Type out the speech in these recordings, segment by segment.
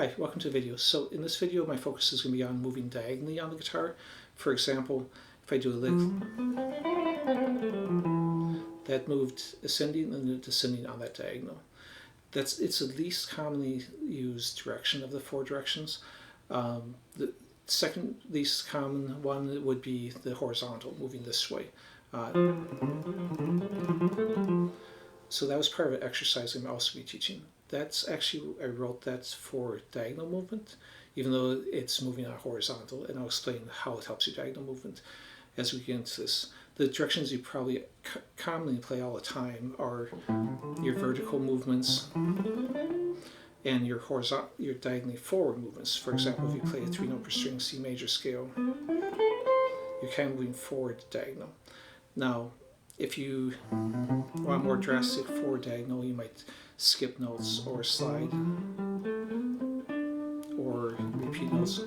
Hi, welcome to the video. So in this video my focus is going to be on moving diagonally on the guitar. For example, if I do a lick, that moved ascending and then descending on that diagonal. It's the least commonly used direction of the four directions. The second least common one would be the horizontal, moving this way. So that was part of an exercise I'm also be teaching. That's actually, I wrote that for diagonal movement, even though it's moving on horizontal, and I'll explain how it helps your diagonal movement as we get into this. The directions you probably commonly play all the time are your vertical movements and your horizontal, your diagonally forward movements. For example, if you play a 3-note per string C major scale, you're kind of moving forward diagonal. Now, if you want more drastic forward diagonal, you might skip notes or slide or repeat notes.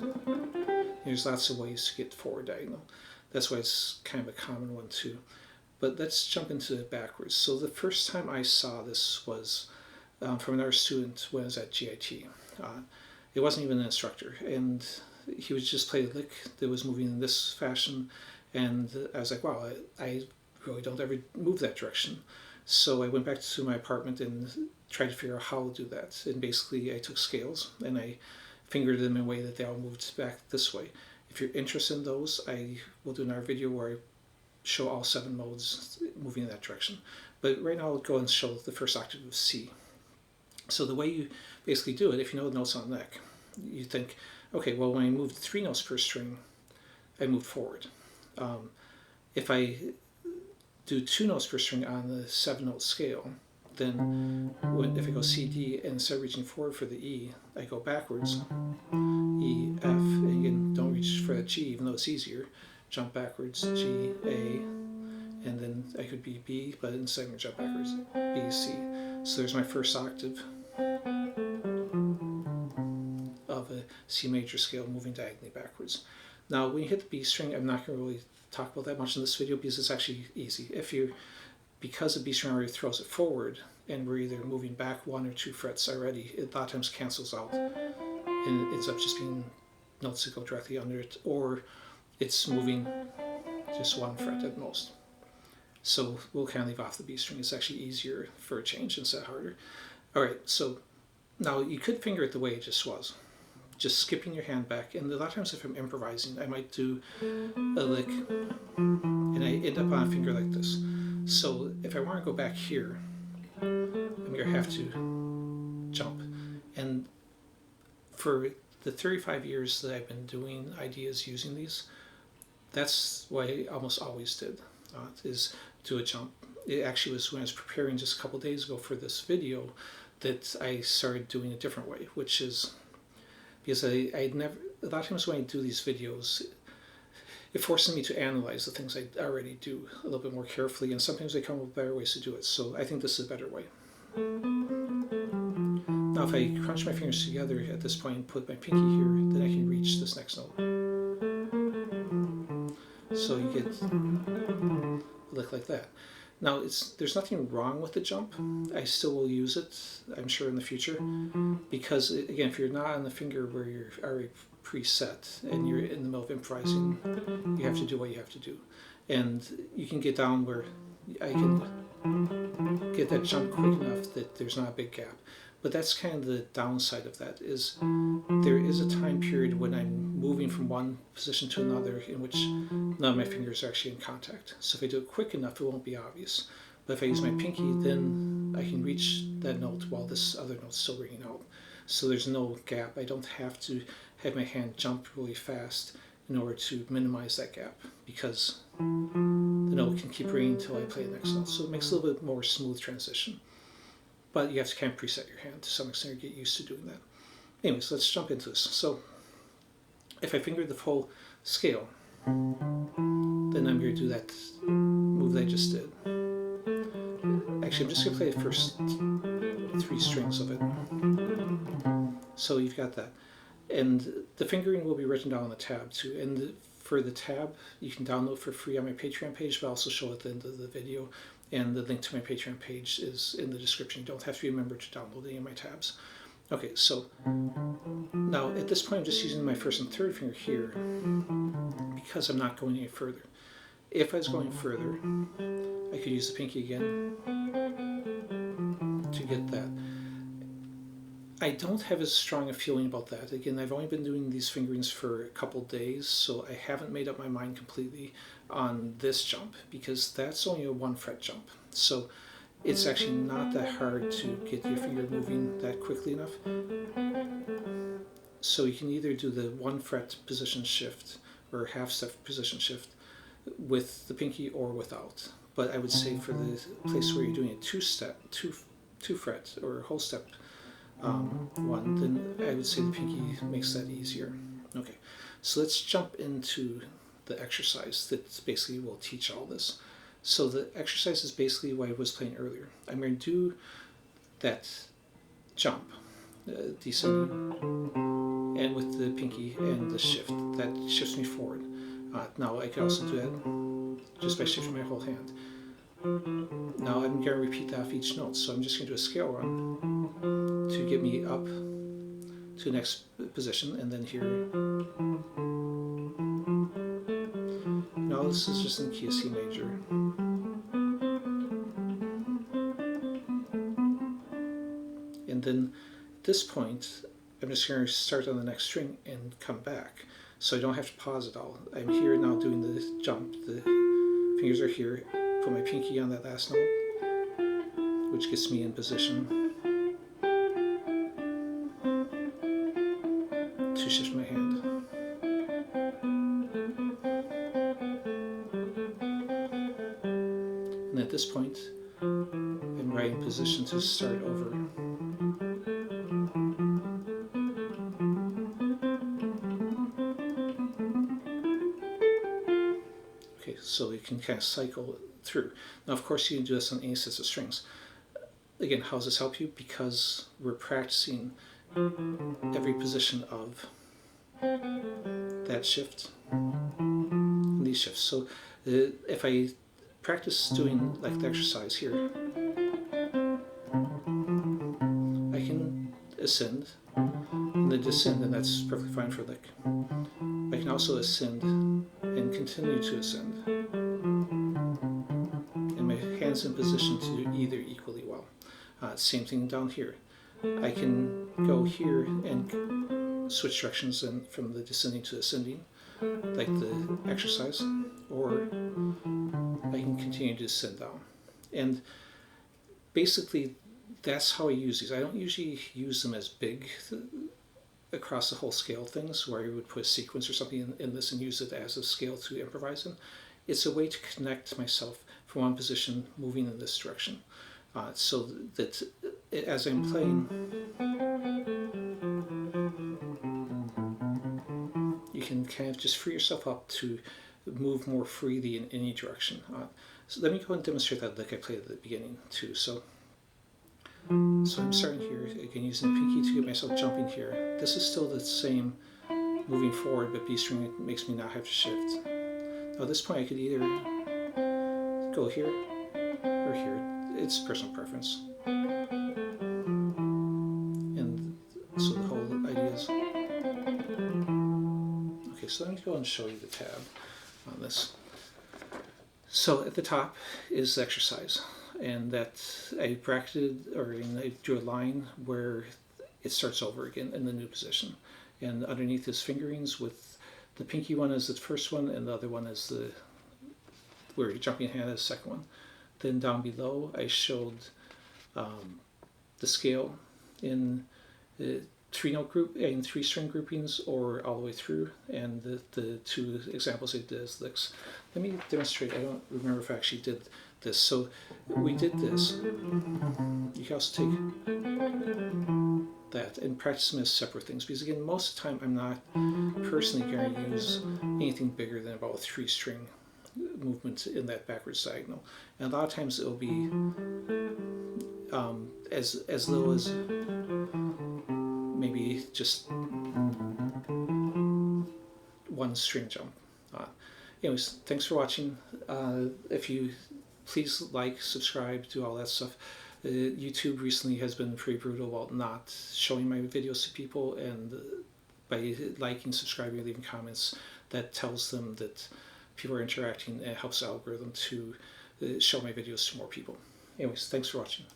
There's lots of ways to get forward diagonal. That's why it's kind of a common one too. But let's jump into it backwards. So the first time I saw this was from another student when I was at G.I.T. It wasn't even an instructor, and he would just play a lick that was moving in this fashion, and I was like, wow, I really don't ever move that direction. So I went back to my apartment and tried to figure out how to do that. And basically I took scales and I fingered them in a way that they all moved back this way. If you're interested in those, I will do another video where I show all 7 modes moving in that direction. But right now I'll go and show the first octave of C. So the way you basically do it, if you know the notes on the neck, you think, okay, well when I moved 3 notes per string, I moved forward. If I do 2 notes per string on the 7-note scale, then if I go C, D, and instead of reaching forward for the E, I go backwards, E, F, and again, don't reach for that G, even though it's easier. Jump backwards, G, A, and then I could be B, but instead I'm going to jump backwards, B, C. So there's my first octave of a C major scale moving diagonally backwards. Now when you hit the B string, I'm not going to really talk about that much in this video because it's actually easy. Because the B string already throws it forward and we're either moving back 1 or 2 frets already, it a lot of times cancels out and it ends up just being notes that go directly under it, or it's moving just 1 fret at most. So we'll kind of leave off the B string. It's actually easier for a change instead of harder. Alright, so now you could finger it the way it just was, just skipping your hand back, and a lot of times if I'm improvising I might do a lick and I end up on a finger like this. So if I want to go back here, I'm going to have to jump. And for the 35 years that I've been doing ideas using these, that's what I almost always did, is do a jump. It actually was when I was preparing just a couple days ago for this video that I started doing a different way, which is because I'd never, a lot of times when I do these videos, it forces me to analyze the things I already do a little bit more carefully, and sometimes I come up with better ways to do it. So I think this is a better way. Now if I crunch my fingers together at this point and put my pinky here, then I can reach this next note. So you get a lick like that. Now there's nothing wrong with the jump. I still will use it, I'm sure, in the future, because again, if you're not on the finger where you're already preset and you're in the middle of improvising, you have to do what you have to do. And you can get down where I can get that jump quick enough that there's not a big gap. But that's kind of the downside of that, is there is a time period when I'm moving from one position to another in which none of my fingers are actually in contact. So if I do it quick enough, it won't be obvious. But if I use my pinky, then I can reach that note while this other note's still ringing out. So there's no gap. I don't have to have my hand jump really fast in order to minimize that gap, because the note can keep ringing until I play the next note. So it makes a little bit more smooth transition. But you have to kind of preset your hand to some extent, or get used to doing that. Anyways, let's jump into this. So if I finger the full scale, then I'm going to do that move that I just did. Actually, I'm just going to play the first 3 strings of it. So you've got that. And the fingering will be written down on the tab too. And for the tab, you can download for free on my Patreon page, but I'll also show it at the end of the video. And the link to my Patreon page is in the description. You don't have to be a member to download any of my tabs. Okay, so Now at this point I'm just using my first and third finger here because I'm not going any further. If I was going further, I could use the pinky again to get that. I don't have as strong a feeling about that. Again, I've only been doing these fingerings for a couple days, so I haven't made up my mind completely on this jump because that's only a 1 fret jump. So it's actually not that hard to get your finger moving that quickly enough. So you can either do the 1 fret position shift or half step position shift with the pinky or without. But I would say for the place where you're doing a 2 fret or a whole step one, then I would say the pinky makes that easier. Okay, so let's jump into the exercise that basically will teach all this. So the exercise is basically what I was playing earlier. I'm going to do that jump, descending, and with the pinky and the shift. That shifts me forward. Now I can also do that just by shifting my whole hand. Now I'm going to repeat that off each note, so I'm just going to do a scale run to get me up to the next position, and then here. Now this is just in the key of C major. And then at this point, I'm just going to start on the next string and come back. So I don't have to pause it all. I'm here now doing the jump. The fingers are here. Put my pinky on that last note, which gets me in position to shift my hand. And at this point, I'm right in position to start over. Okay, so you can kind of cycle through. Now, of course, you can do this on any sets of strings. Again, how does this help you? Because we're practicing every position of that shift and these shifts. So if I practice doing like the exercise here, I can ascend and then descend, and that's perfectly fine for a lick. I can also ascend and continue to ascend. And my hand's in position to do either equally well. Same thing down here. I can go here and switch directions and from the descending to ascending, like the exercise, or I can continue to descend down. And basically, that's how I use these. I don't usually use them as big across the whole scale things where I would put a sequence or something in this and use it as a scale to improvise in. It's a way to connect myself from one position moving in this direction, so that as I'm playing, you can kind of just free yourself up to move more freely in any direction. So let me go and demonstrate that lick I played at the beginning too. So I'm starting here, again using the pinky to get myself jumping here. This is still the same moving forward, but B string makes me not have to shift. Now at this point I could either go here or here. It's personal preference. And so the whole idea is... Okay, so let me go and show you the tab on this. So at the top is the exercise, and that I bracketed, or I drew a line where it starts over again in the new position. And underneath is fingerings, with the pinky one as the first one, and the other one is the where you're jumping hand as the second one. Then down below I showed the scale in three-note group, in three-string groupings, or all the way through, and the two examples I did as licks. Let me demonstrate. I don't remember if I actually did this. So we did this. You can also take that and practice them as separate things, because again, most of the time I'm not personally going to use anything bigger than about a three-string movement in that backwards diagonal, and a lot of times it'll be as little as maybe just one string jump. Anyways, thanks for watching. If you please like, subscribe, do all that stuff. YouTube recently has been pretty brutal about not showing my videos to people, and by liking, subscribing, leaving comments. That tells them that people are interacting. It helps the algorithm to show my videos to more people. Anyways, thanks for watching.